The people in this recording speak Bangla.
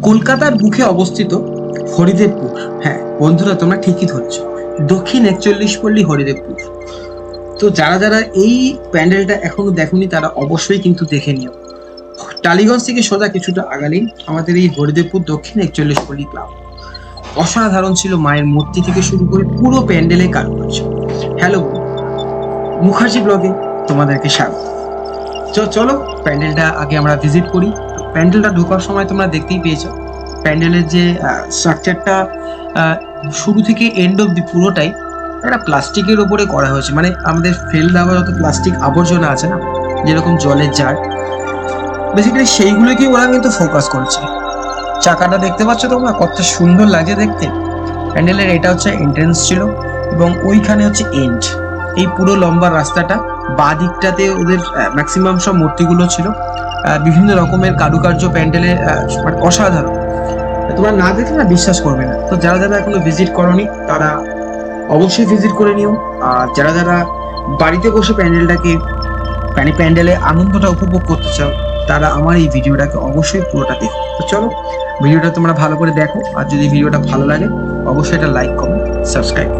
কলকাতার বুকে অবস্থিত হরিদেবপুর। হ্যাঁ বন্ধুরা, তোমরা ঠিকই ধরেছো, দক্ষিণ 41 পল্লী হরিদেবপুর। তো যারা যারা এই প্যান্ডেলটা এখনো দেখোনি তারা অবশ্যই কিন্তু দেখে নিও। টালিগঞ্জ থেকে সোজা কিছুটা আগালেই আমাদের এই হরিদেবপুর দক্ষিণ 41 পল্লী ক্লাব। অসাধারণ ছিল মায়ের মূর্তি থেকে শুরু করে পুরো প্যান্ডেলের কারুকার্য। হ্যালো, মুখার্জি ব্লগে তোমাদেরকে স্বাগত। চলো প্যান্ডেলটা আগে আমরা ভিজিট করি। প্যান্ডেলটা ঢোকার সময় তোমরা দেখতেই পেয়েছো প্যান্ডেলের যে স্ট্রাকচারটা শুরু থেকে এন্ড অব্দি পুরোটাই একটা প্লাস্টিকের ওপরে করা হয়েছে। মানে আমাদের ফেল দেওয়া যত প্লাস্টিক আবর্জনা আছে না, যেরকম জলের জার, বেসিক্যালি সেইগুলোকে ওরা কিন্তু ফোকাস করেছে। চাকাটা দেখতে পাচ্ছ তোমরা, কত সুন্দর লাগছে দেখতে। প্যান্ডেলের এটা হচ্ছে এন্ট্রেন্স ছিল এবং ওইখানে হচ্ছে এন্ড। এই পুরো লম্বা রাস্তাটা বাঁ দিকটাতে ওদের ম্যাক্সিমাম সব মূর্তিগুলো ছিল। বিভিন্ন রকমের কারুকার্য প্যান্ডেলে মানে অসাধারণ। তোমরা না দেখলে না বিশ্বাস করবে না। তো যারা যারা এখনো ভিজিট করনি তারা অবশ্যই ভিজিট করে নিও। আর যারা যারা বাড়িতে বসে প্যান্ডেলটাকে মানে প্যান্ডেলে আনন্দটা উপভোগ করতে চাও তারা আমার এই ভিডিওটাকে অবশ্যই পুরোটা দেখো। তো চলো ভিডিওটা তোমরা ভালো করে দেখো, আর যদি ভিডিওটা ভালো লাগে অবশ্যই এটা লাইক, কমেন্ট, সাবস্ক্রাইব।